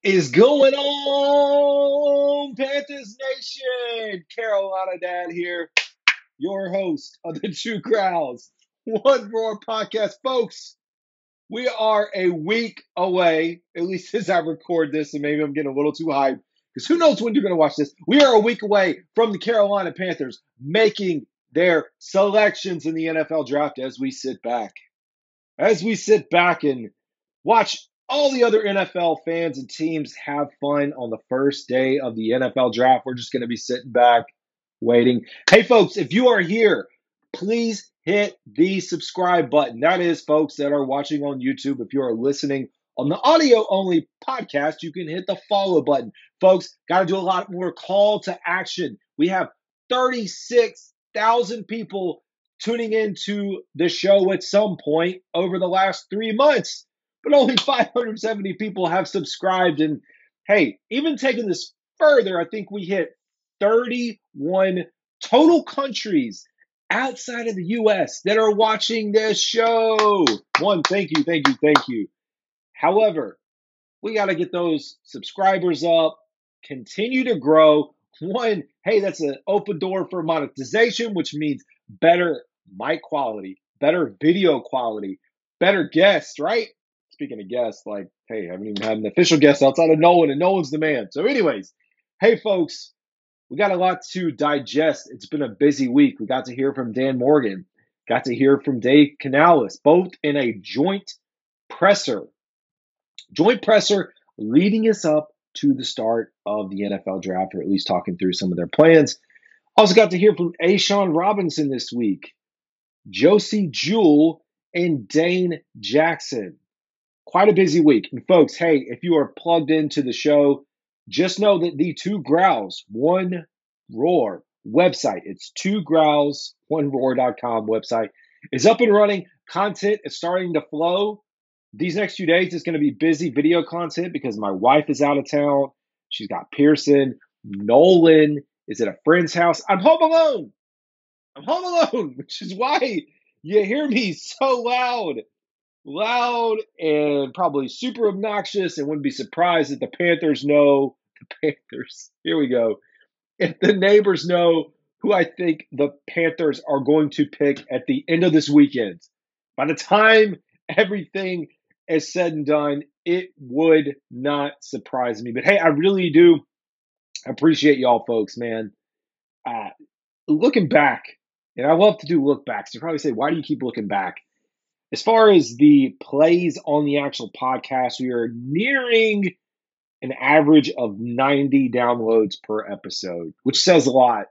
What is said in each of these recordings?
Is going on, Panthers Nation? Carolina Dad here, your host of the Two Growls One Roar podcast. Folks, we are a week away, at least as I record this, and maybe I'm getting a little too hyped, because who knows when you're going to watch this. We are a week away from the Carolina Panthers making their selections in the NFL draft as we sit back. As we sit back and watch all the other NFL fans and teams have fun on the first day of the NFL draft, we're just going to be sitting back waiting. Hey, folks, if you are here, please hit the subscribe button. That is, folks that are watching on YouTube. If you are listening on the audio only podcast, you can hit the follow button. Folks, got to do a lot more call to action. We have 36,000 people tuning into the show at some point over the last 3 months, but only 570 people have subscribed. And hey, even taking this further, I think we hit 31 total countries outside of the US that are watching this show. One, thank you, thank you, thank you. However, we got to get those subscribers up, continue to grow. One, hey, that's an open door for monetization, which means better mic quality, better video quality, better guests, right? Speaking of guests, like, hey, I haven't even had an official guest outside of Nolan, and Nolan's the man. So anyways, hey, folks, we got a lot to digest. It's been a busy week. We got to hear from Dan Morgan, got to hear from Dave Canales, both in a joint presser leading us up to the start of the NFL draft, or at least talking through some of their plans. Also got to hear from Ashawn Robinson this week, Josie Jewell, and Dane Jackson. Quite a busy week. And folks, hey, if you are plugged into the show, just know that the Two Growls, One Roar website, it's twogrowls1roar.com website, is up and running. Content is starting to flow. These next few days is going to be busy video content because my wife is out of town. She's got Pearson. Nolan is at a friend's house. I'm home alone, which is why you hear me so loud and probably super obnoxious, and wouldn't be surprised if the Panthers know the Panthers. Here we go. If the neighbors know who I think the Panthers are going to pick at the end of this weekend. By the time everything is said and done, it would not surprise me. But hey, I really do appreciate y'all folks, man. Looking back, and I love to do look backs. You probably say, why do you keep looking back? As far as the plays on the actual podcast, we are nearing an average of 90 downloads per episode, which says a lot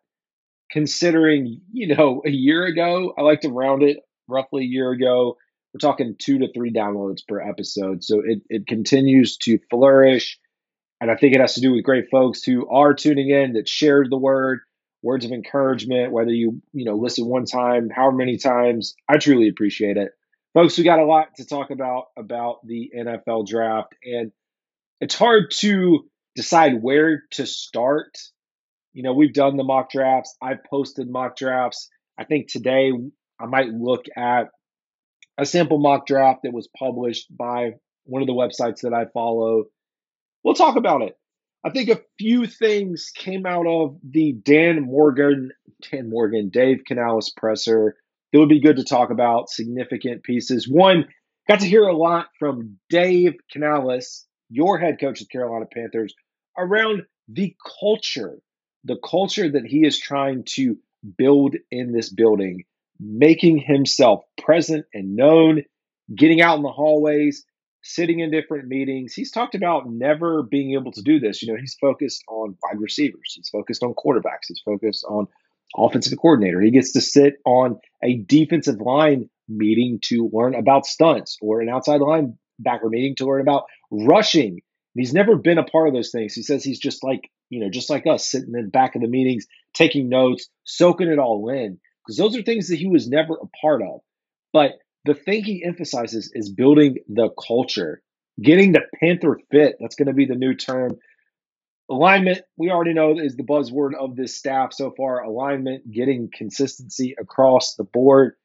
considering, a year ago, I like to round it roughly a year ago. We're talking 2 to 3 downloads per episode. So it continues to flourish. And I think it has to do with great folks who are tuning in, that shared the words of encouragement, whether you listen one time, however many times. I truly appreciate it. Folks, we got a lot to talk about the NFL draft, and it's hard to decide where to start. We've done the mock drafts. I've posted mock drafts. I think today I might look at a sample mock draft that was published by one of the websites that I follow. We'll talk about it. I think a few things came out of the Dave Canales presser that would be good to talk about, significant pieces. One, got to hear a lot from Dave Canales, your head coach of the Carolina Panthers, around the culture that he is trying to build in this building, making himself present and known, getting out in the hallways, sitting in different meetings. He's talked about never being able to do this. He's focused on wide receivers. He's focused on quarterbacks. He's focused on offensive coordinator. He gets to sit on a defensive line meeting to learn about stunts, or an outside linebacker meeting to learn about rushing. And he's never been a part of those things. He says he's just like us, sitting in the back of the meetings, taking notes, soaking it all in, because those are things that he was never a part of. But the thing he emphasizes is building the culture, getting the Panther fit. That's going to be the new term. Alignment, we already know, is the buzzword of this staff so far. Alignment, getting consistency across the board.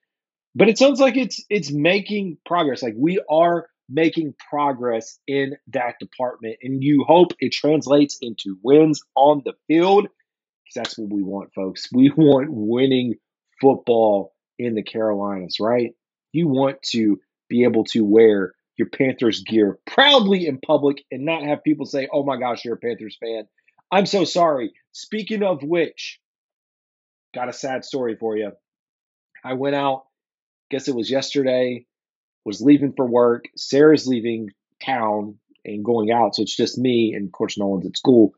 But it sounds like it's making progress. Like, we are making progress in that department. And you hope it translates into wins on the field because that's what we want, folks. We want winning football in the Carolinas, right? You want to be able to wear your Panthers gear proudly in public and not have people say, oh my gosh, you're a Panthers fan. I'm so sorry. Speaking of which, got a sad story for you. I went out, guess it was yesterday, was leaving for work. Sarah's leaving town and going out, so it's just me, and of course, no one's at school.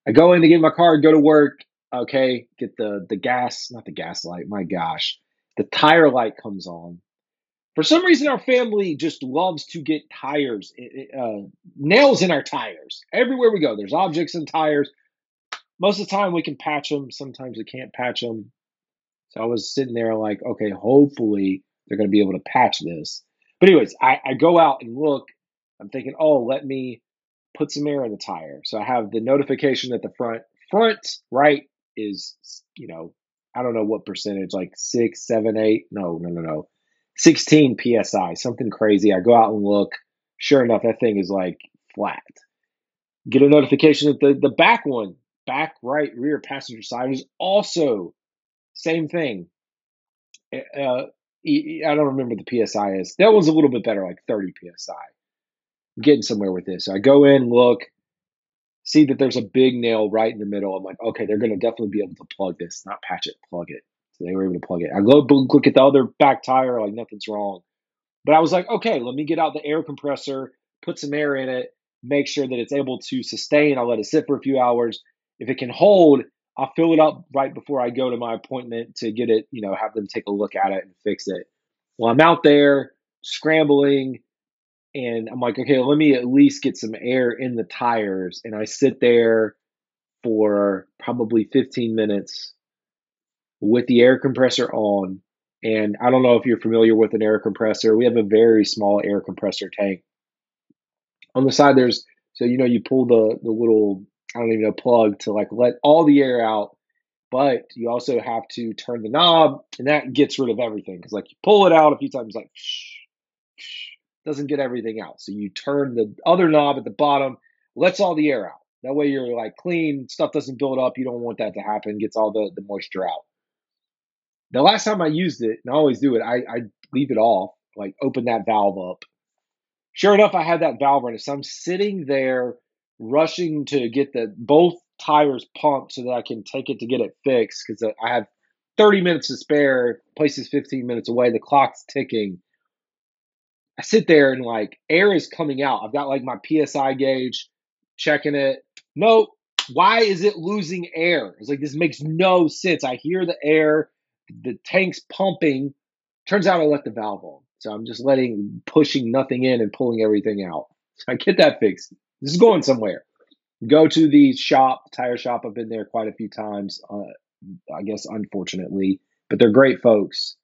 I go in to get my car, go to work. Okay, get the gas, not the gas light. My gosh, the tire light comes on. For some reason, our family just loves to get tires, nails in our tires. Everywhere we go, there's objects in tires. Most of the time, we can patch them. Sometimes we can't patch them. So I was sitting there like, okay, hopefully they're going to be able to patch this. But anyways, I go out and look. I'm thinking, oh, let me put some air in the tire. So I have the notification at the front right is, I don't know what percentage, like 6, 7, 8. No. 16 PSI, something crazy. I go out and look. Sure enough, that thing is like flat. Get a notification that the back one, back right rear passenger side is also same thing. I don't remember the PSI is. That one's a little bit better, like 30 PSI. I'm getting somewhere with this. So I go in, look, see that there's a big nail right in the middle. I'm like, okay, they're going to definitely be able to plug this, not patch it, plug it. So they were able to plug it. I go look at the other back tire, like nothing's wrong. But I was like, okay, let me get out the air compressor, put some air in it, make sure that it's able to sustain. I'll let it sit for a few hours. If it can hold, I'll fill it up right before I go to my appointment to get it, have them take a look at it and fix it. Well, I'm out there scrambling and I'm like, okay, let me at least get some air in the tires. And I sit there for probably 15 minutes with the air compressor on. And I don't know if you're familiar with an air compressor. We have a very small air compressor tank. On the side, you pull the little, I don't even know, plug to like let all the air out. But you also have to turn the knob, and that gets rid of everything. Because like you pull it out a few times, like doesn't get everything out. So you turn the other knob at the bottom, lets all the air out. That way you're like clean, stuff doesn't build up. You don't want that to happen. Gets all the moisture out. The last time I used it, and I always do it, I leave it off, like open that valve up. Sure enough, I had that valve running. So I'm sitting there rushing to get both tires pumped so that I can take it to get it fixed because I have 30 minutes to spare. Place is 15 minutes away. The clock's ticking. I sit there and like air is coming out. I've got like my PSI gauge, checking it. Nope. Why is it losing air? It's like, this makes no sense. I hear the air, the tank's pumping. Turns out I left the valve on. So I'm just pushing nothing in and pulling everything out. So I get that fixed. This is going somewhere. Go to the tire shop. I've been there quite a few times, I guess, unfortunately. But they're great folks.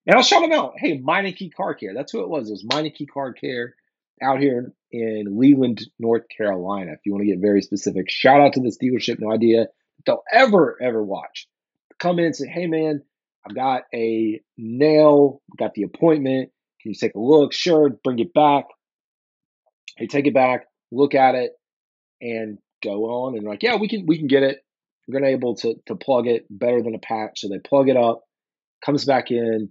And I'll shout them out. Hey, Meineke Car Care. That's who it was. It was Meineke Car Care out here in Leland, North Carolina. If you want to get very specific, shout out to this dealership. No idea if they'll ever watch. Come in and say, hey, man, I've got a nail. I've got the appointment. Can you take a look? Sure. Bring it back. They take it back, look at it, and go on. And like, yeah, we can get it. We're going to able to plug it better than a patch. So they plug it up, comes back in,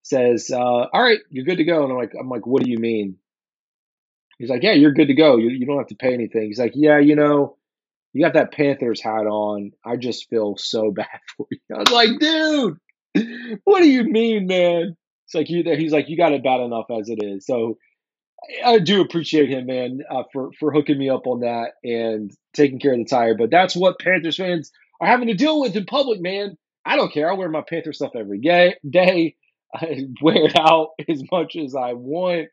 says, all right, you're good to go. And I'm like, what do you mean? He's like, yeah, you're good to go. You don't have to pay anything. He's like, yeah, you got that Panthers hat on. I just feel so bad for you. I was like, dude, what do you mean, man? It's like he's like, you got it bad enough as it is. So I do appreciate him, man, for hooking me up on that and taking care of the tire. But that's what Panthers fans are having to deal with in public, man. I don't care. I wear my Panther stuff every day. I wear it out as much as I want. It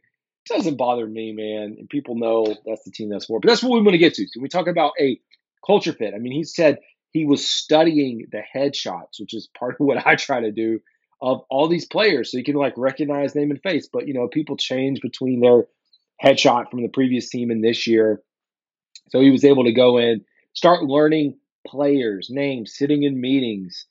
doesn't bother me, man. And people know that's the team that's for. But that's what we want to get to. So we talk about a culture fit. I mean, he said he was studying the headshots, which is part of what I try to do, of all these players so you can like recognize name and face. But people change between their headshot from the previous team and this year. So he was able to go in, start learning players, names, sitting in meetings,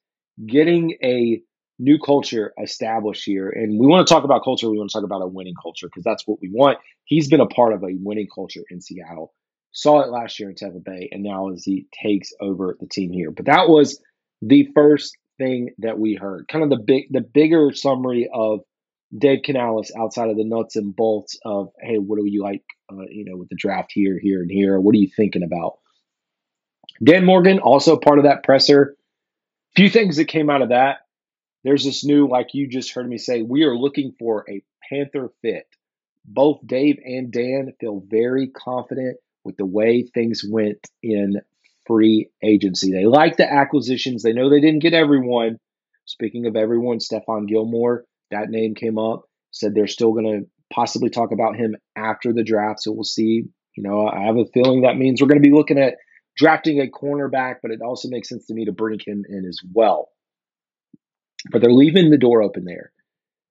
getting a new culture established here. And we want to talk about culture. We want to talk about a winning culture because that's what we want. He's been a part of a winning culture in Seattle. Saw it last year in Tampa Bay, and now as he takes over the team here. But that was the first thing that we heard. Kind of the bigger summary of Dave Canales outside of the nuts and bolts of, hey, what do you like, with the draft here, here, and here? What are you thinking about? Dan Morgan, also part of that presser. Few things that came out of that. There's this new, like you just heard me say, we are looking for a Panther fit. Both Dave and Dan feel very confident with the way things went in free agency. They like the acquisitions. They know they didn't get everyone. Speaking of everyone, Stephon Gilmore, that name came up. Said they're still going to possibly talk about him after the draft. So we'll see. I have a feeling that means we're going to be looking at drafting a cornerback, but it also makes sense to me to bring him in as well. But they're leaving the door open there.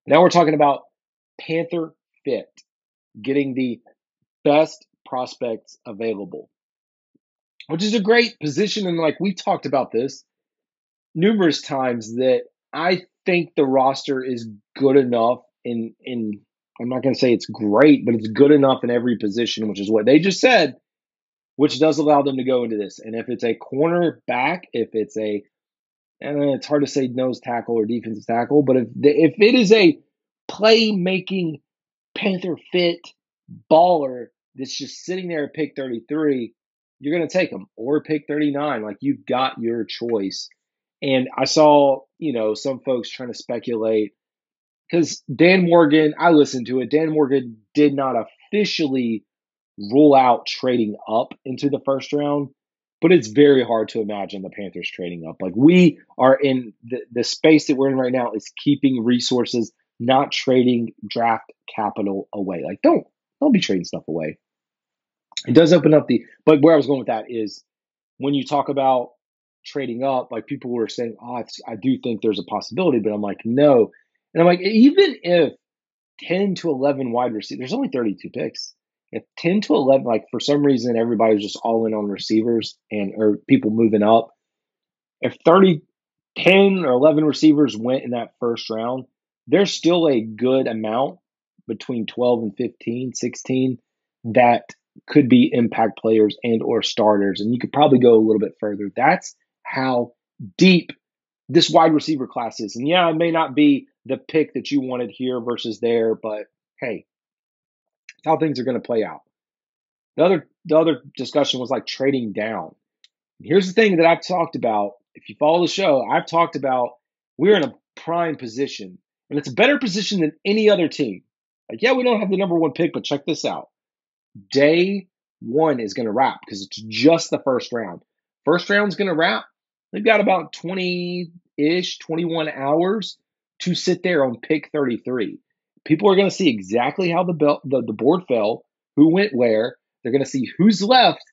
Now we're talking about Panther fit, getting the best prospects available, which is a great position. And like we talked about this numerous times, that I think the roster is good enough in I'm not going to say it's great, but it's good enough in every position, which is what they just said, which does allow them to go into this. And if it's a cornerback, if it's it's hard to say nose tackle or defensive tackle, but if it is a playmaking Panther fit baller that's just sitting there at pick 33, you're going to take them, or pick 39. Like, you've got your choice. And I saw, some folks trying to speculate because Dan Morgan, I listened to it. Dan Morgan did not officially rule out trading up into the first round, but it's very hard to imagine the Panthers trading up. Like, we are in the space that we're in right now is keeping resources, not trading draft capital away. Like, don't be trading stuff away. It does open up but where I was going with that is when you talk about trading up, like, people were saying, I do think there's a possibility, but I'm like, no. And I'm like, even if 10 to 11 wide receivers, there's only 32 picks. If 10 to 11, like, for some reason, everybody was just all in on receivers or people moving up. If 10 or 11 receivers went in that first round, there's still a good amount between 12 and 15, 16 that could be impact players and or starters. And you could probably go a little bit further. That's how deep this wide receiver class is. And yeah, it may not be the pick that you wanted here versus there, but hey, that's how things are going to play out. The other discussion was like trading down. Here's the thing that I've talked about. If you follow the show, I've talked about we're in a prime position, and it's a better position than any other team. Like, yeah, we don't have the number one pick, but check this out. Day one is going to wrap because it's just the first round. First round's going to wrap. They've got about 20-ish, 21 hours to sit there on pick 33. People are going to see exactly how the board fell, who went where. They're going to see who's left.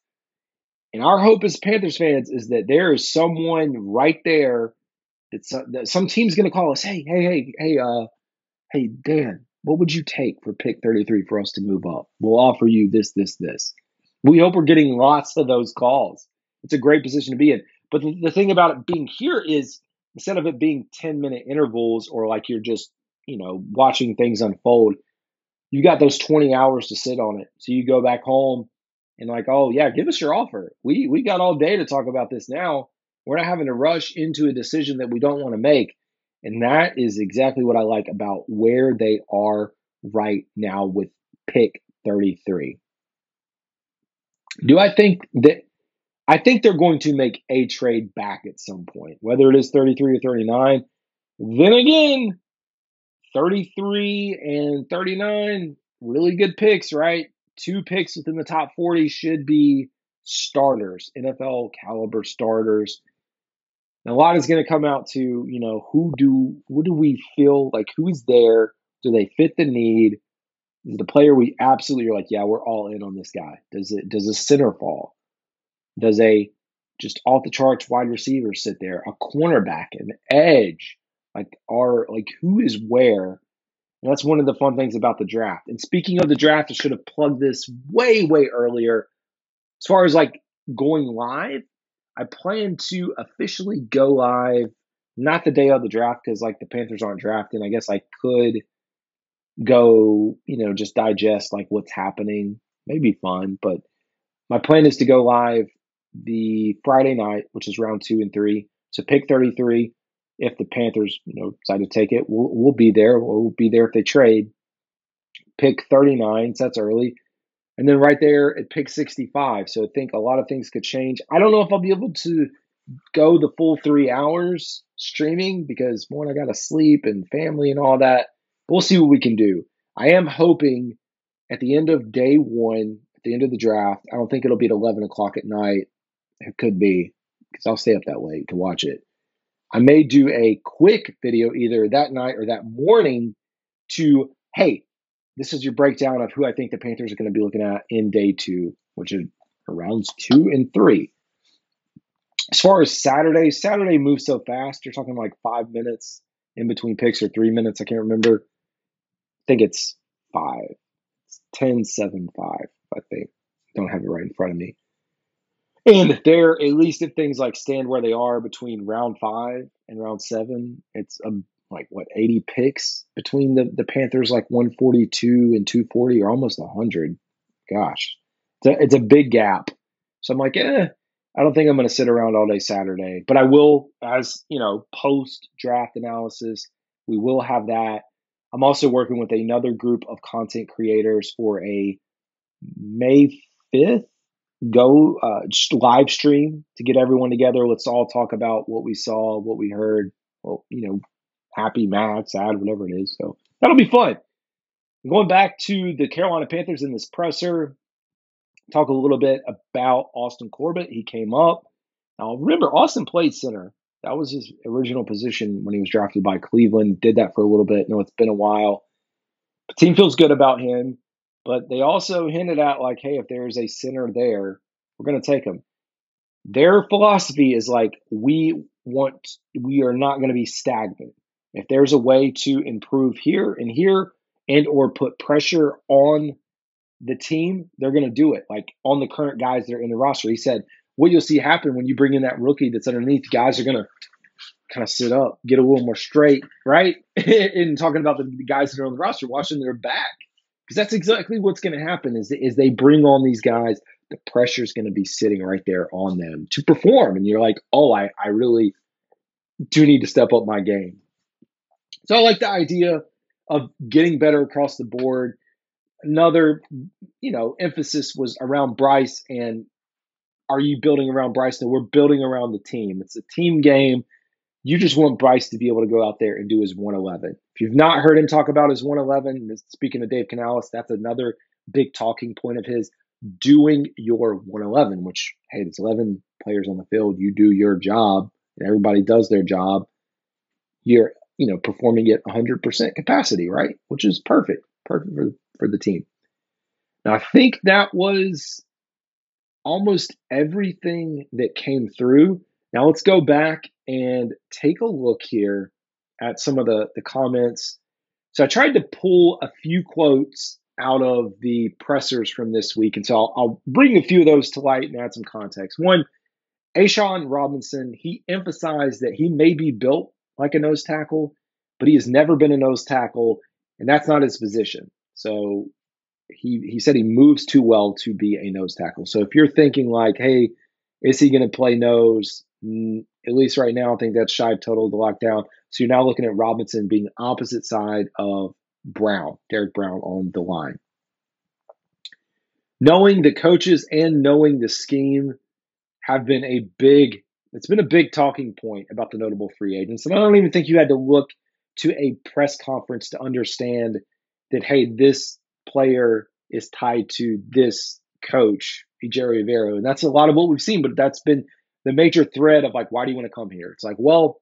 And our hope as Panthers fans is that there is someone right there that some team's going to call us. Hey, Dan, what would you take for pick 33 for us to move up? We'll offer you this, this, this. We hope we're getting lots of those calls. It's a great position to be in. But the thing about it being here is, instead of it being 10-minute intervals or like you're just, watching things unfold, you got those 20 hours to sit on it. So you go back home and like, oh yeah, give us your offer. We got all day to talk about this now. We're not having to rush into a decision that we don't want to make. And that is exactly what I like about where they are right now with pick 33. I think they're going to make a trade back at some point, whether it is 33 or 39. Then again, 33 and 39, really good picks, right? 2 picks within the top 40 should be starters, NFL caliber starters. And a lot is going to come out to, what do we feel like, who's there? Do they fit the need? Is the player we absolutely are like, yeah, we're all in on this guy? Does a center fall? Does a just off the charts wide receiver sit there? A cornerback, an edge, who is where? And that's one of the fun things about the draft. And speaking of the draft, I should have plugged this way, way earlier. As far as like going live, I plan to officially go live not the day of the draft because like the Panthers aren't drafting. I guess I could go, just digest like what's happening. Maybe fun, but my plan is to go live the Friday night, which is round 2 and 3. So pick 33. If the Panthers, decide to take it, we'll be there. We'll be there if they trade. Pick 39, so that's early. And then right there at pick 65. So I think a lot of things could change. I don't know if I'll be able to go the full 3 hours streaming because one, I got to sleep and family and all that. We'll see what we can do. I am hoping at the end of day one, at the end of the draft, I don't think it'll be at 11 o'clock at night. It could be because I'll stay up that late to watch it. I may do a quick video either that night or that morning to, hey, this is your breakdown of who I think the Panthers are going to be looking at in day 2, which is rounds 2 and 3. As far as Saturday moves so fast. You're talking like 5 minutes in between picks or 3 minutes. I can't remember. I think it's 5. It's 10-7-5, I think. Don't have it right in front of me. And there, at least if things like stand where they are between round 5 and round 7, it's 80 picks between the Panthers, like 142 and 240, or almost 100. Gosh, it's a big gap. So I'm like, I don't think I'm going to sit around all day Saturday, but I will, as post draft analysis, we will have that. I'm also working with another group of content creators for a May 5th go just live stream to get everyone together. Let's all talk about what we saw, what we heard. Well, happy, mad, sad, whatever it is. So that'll be fun. Going back to the Carolina Panthers in this presser, talk a little bit about Austin Corbett. He came up. Now, remember, Austin played center. That was his original position when he was drafted by Cleveland. Did that for a little bit. No, it's been a while. The team feels good about him, but they also hinted at like, hey, if there's a center there, we're going to take him. Their philosophy is like, we are not going to be stagnant. If there's a way to improve here and or put pressure on the team, they're going to do it. Like on the current guys that are in the roster. He said, what you'll see happen when you bring in that rookie that's underneath, guys are going to kind of sit up, get a little more straight, right? And talking about the guys that are on the roster, watching their back. Because that's exactly what's going to happen is they bring on these guys, the pressure is going to be sitting right there on them to perform. And you're like, oh, I really do need to step up my game. So I like the idea of getting better across the board. Another, emphasis was around Bryce and are you building around Bryce? No, we're building around the team. It's a team game. You just want Bryce to be able to go out there and do his 111. If you've not heard him talk about his 111, speaking of Dave Canales, that's another big talking point of his, doing your 111, which, hey, there's 11 players on the field. You do your job, and everybody does their job. You're, performing at 100% capacity, right? Which is perfect for the team. Now, I think that was almost everything that came through. Now let's go back and take a look here at some of the comments. So I tried to pull a few quotes out of the pressers from this week. And so I'll bring a few of those to light and add some context. One, A'Shawn Robinson, he emphasized that he may be built like a nose tackle, but he has never been a nose tackle, and that's not his position. So he said he moves too well to be a nose tackle. So if you're thinking like, hey, is he going to play nose? At least right now, I think that's shy of total to lockdown. So you're now looking at Robinson being opposite side of Brown, Derek Brown on the line. Knowing the coaches and knowing the scheme have been it's been a big talking point about the notable free agents. And I don't even think you had to look to a press conference to understand that, hey, this player is tied to this coach, Jerry Rivera. And that's a lot of what we've seen, but that's been the major thread of like, why do you want to come here? It's like, well,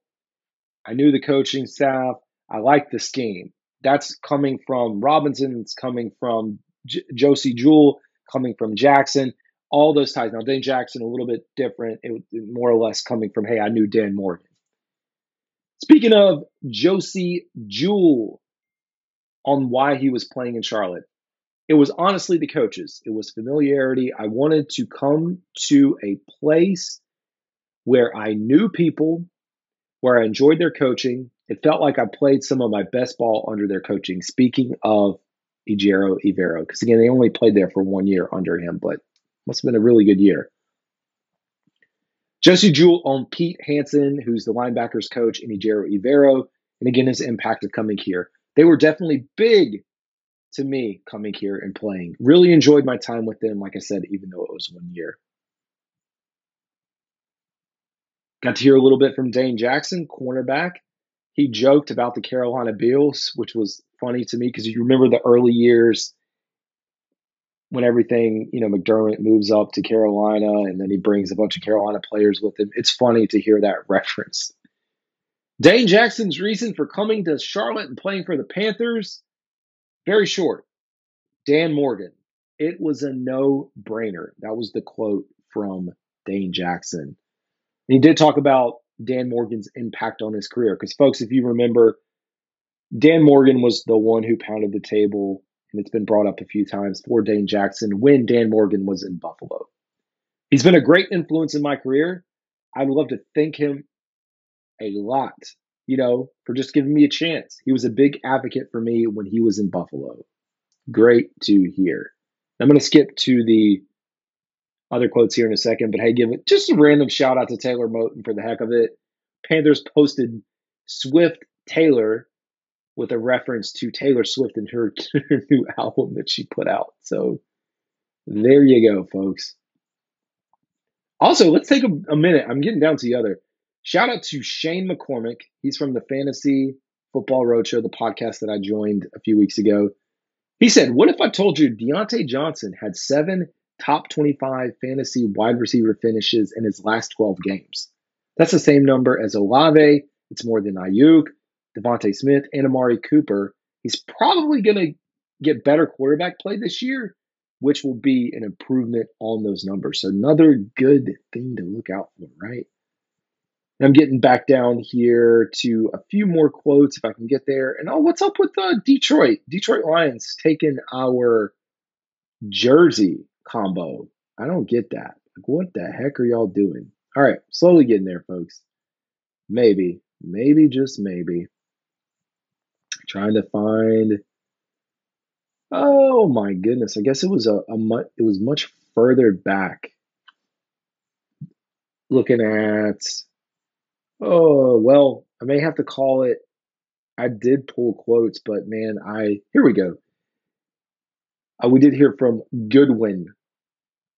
I knew the coaching staff. I like the scheme. That's coming from Robinson. It's coming from Josie Jewell, coming from Jackson, all those ties. Now, Dane Jackson, a little bit different. It was more or less coming from, hey, I knew Dan Morgan. Speaking of Josie Jewell, on why he was playing in Charlotte, it was honestly the coaches. It was familiarity. I wanted to come to a place where I knew people, where I enjoyed their coaching. It felt like I played some of my best ball under their coaching. Speaking of Ejiro Evero, because again, they only played there for 1 year under him, but must have been a really good year. Jesse Jewell on Pete Hansen, who's the linebackers coach, and Ejiro Evero, and again, his impact of coming here. They were definitely big to me coming here and playing. Really enjoyed my time with them, like I said, even though it was 1 year. Got to hear a little bit from Dane Jackson, cornerback. He joked about the Carolina Bills, which was funny to me because you remember the early years when everything, McDermott moves up to Carolina and then he brings a bunch of Carolina players with him. It's funny to hear that reference. Dane Jackson's reason for coming to Charlotte and playing for the Panthers, very short. Dan Morgan. It was a no-brainer. That was the quote from Dane Jackson. And he did talk about Dan Morgan's impact on his career. Because, folks, if you remember, Dan Morgan was the one who pounded the table, and it's been brought up a few times, for Dane Jackson when Dan Morgan was in Buffalo. He's been a great influence in my career. I'd love to thank him a lot, for just giving me a chance. He was a big advocate for me when he was in Buffalo. Great to hear. I'm going to skip to the other quotes here in a second, but hey, give it just a random shout out to Taylor Moton for the heck of it. Panthers posted Swift Taylor with a reference to Taylor Swift and her new album that she put out. So there you go, folks. Also, let's take a minute. I'm getting down to the other. Shout out to Shane McCormick. He's from the Fantasy Football Roadshow, the podcast that I joined a few weeks ago. He said, what if I told you Deontay Johnson had 7 top 25 fantasy wide receiver finishes in his last 12 games? That's the same number as Olave. It's more than Ayuk, Devontae Smith, and Amari Cooper. He's probably going to get better quarterback play this year, which will be an improvement on those numbers. So another good thing to look out for, right? I'm getting back down here to a few more quotes if I can get there. And what's up with Detroit? Detroit Lions taking our jersey combo. I don't get that. Like, what the heck are y'all doing? All right, slowly getting there, folks. Maybe, just maybe. Trying to find. Oh my goodness! I guess it was it was much further back. Looking at. Oh, well, I may have to call it. I did pull quotes, but man, here we go. We did hear from Goodwin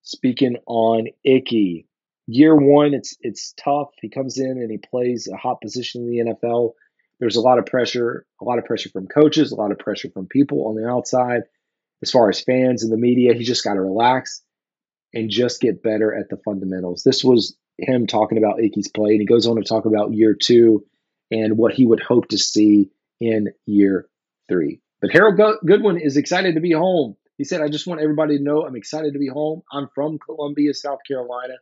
speaking on Icky. Year one, it's tough. He comes in and he plays a hot position in the NFL. There's a lot of pressure from coaches, a lot of pressure from people on the outside. As far as fans and the media, he just got to relax and just get better at the fundamentals. This was him talking about Icky's play, and he goes on to talk about year 2 and what he would hope to see in year 3. But Harold Goodwin is excited to be home. He said, I just want everybody to know I'm excited to be home. I'm from Columbia, South Carolina.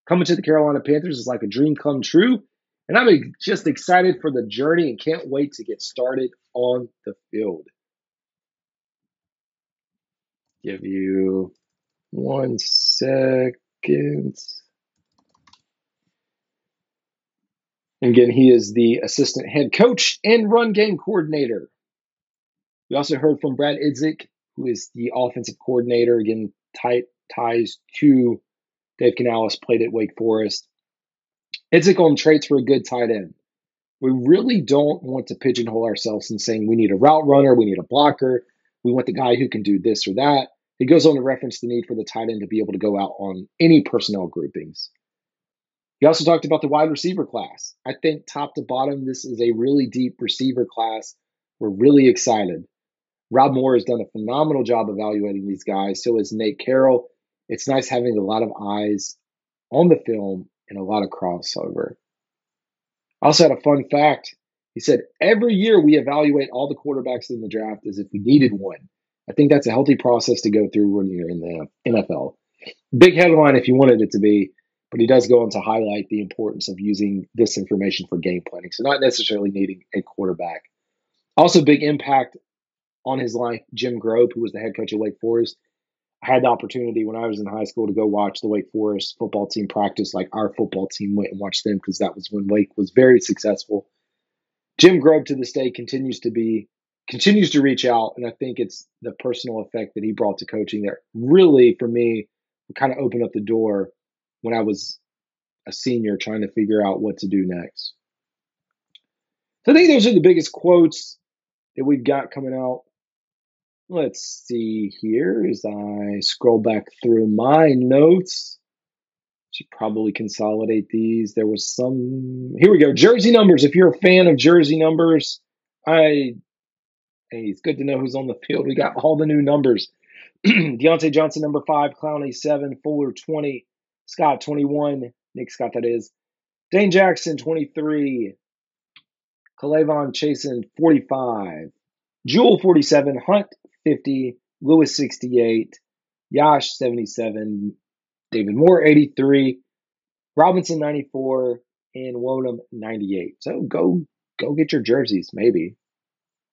Coming to the Carolina Panthers is like a dream come true. And I'm just excited for the journey and can't wait to get started on the field. Give you 1 second. And again, he is the assistant head coach and run game coordinator. We also heard from Brad Idzik, who is the offensive coordinator. Again, tight ties to Dave Canales, played at Wake Forest. Idzik on traits for a good tight end. We really don't want to pigeonhole ourselves in saying we need a route runner, we need a blocker, we want the guy who can do this or that. He goes on to reference the need for the tight end to be able to go out on any personnel groupings. He also talked about the wide receiver class. I think top to bottom, this is a really deep receiver class. We're really excited. Rob Moore has done a phenomenal job evaluating these guys. So has Nate Carroll. It's nice having a lot of eyes on the film and a lot of crossover. I also had a fun fact. He said, every year we evaluate all the quarterbacks in the draft as if we needed one. I think that's a healthy process to go through when you're in the NFL. Big headline if you wanted it to be, but he does go on to highlight the importance of using this information for game planning. So not necessarily needing a quarterback. Also big impact on his life, Jim Grobe, who was the head coach of Wake Forest. I had the opportunity when I was in high school to go watch the Wake Forest football team practice. Like our football team went and watched them because that was when Wake was very successful. Jim Grubb to this day continues to reach out, and I think it's the personal effect that he brought to coaching that really, for me, kind of opened up the door when I was a senior trying to figure out what to do next. So I think those are the biggest quotes that we've got coming out. Let's see here as I scroll back through my notes. Should probably consolidate these. There was some. Here we go. Jersey numbers. If you're a fan of jersey numbers, hey, it's good to know who's on the field. We got all the new numbers. Deontay Johnson, number 5. Clowney, 7. Fuller, 20. Scott, 21. Nick Scott, that is. Dane Jackson, 23. Kalavon Chasen, 45. Jewel, 47. Hunt, 50. Lewis, 68. Yash, 77. David Moore, 83. Robinson, 94. And Wonham, 98. So go get your jerseys, maybe.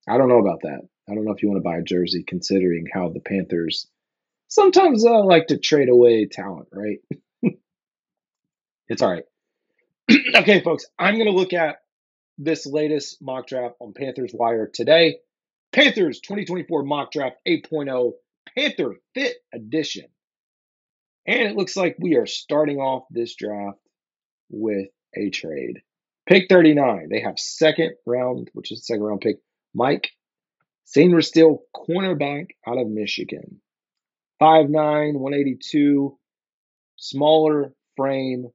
I don't know about that. I don't know if you want to buy a jersey considering how the Panthers sometimes like to trade away talent, right? It's all right. Okay, folks, I'm going to look at this latest mock draft on Panthers Wire today. Panthers 2024 mock draft 8.0 Panther Fit Edition. And it looks like we are starting off this draft with a trade. Pick 39. They have second round, which is the second round pick, Mike Sainristil, cornerback out of Michigan. 5'9", 182, smaller frame,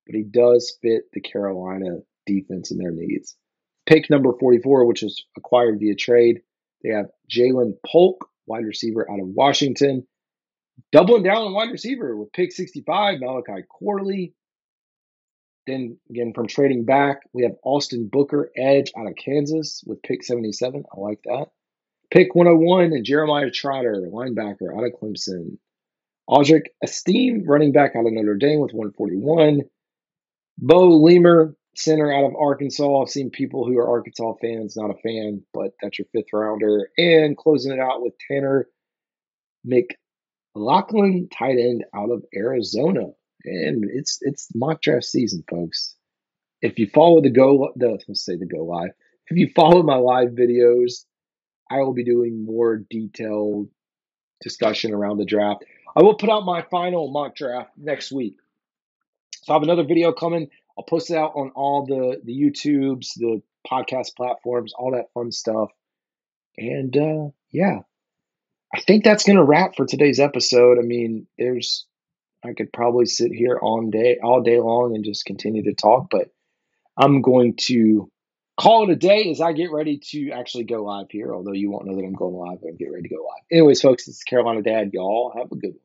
but he does fit the Carolina defense and their needs. Pick number 44, which is acquired via trade, they have Jalen Polk, wide receiver out of Washington. Doubling down on wide receiver with pick 65, Malachi Corley. Then, again, from trading back, we have Austin Booker, edge out of Kansas with pick 77. I like that. Pick 101, and Jeremiah Trotter, linebacker out of Clemson. Audric Esteem, running back out of Notre Dame with 141. Bo Lemer, center out of Arkansas. I've seen people who are Arkansas fans, not a fan, but that's your fifth rounder. And closing it out with Tanner McLaughlin, tight end out of Arizona. And it's mock draft season, folks. If you follow the Go Live, if you follow my live videos, I will be doing more detailed discussion around the draft. I will put out my final mock draft next week. So I have another video coming. I'll post it out on all the YouTubes, the podcast platforms, all that fun stuff. And yeah, I think that's going to wrap for today's episode. I mean, I could probably sit here all day long and just continue to talk, but I'm going to call it a day as I get ready to actually go live here, although you won't know that I'm going live, but I'm getting ready to go live. Anyways, folks, this is Carolina Dad. Y'all have a good one.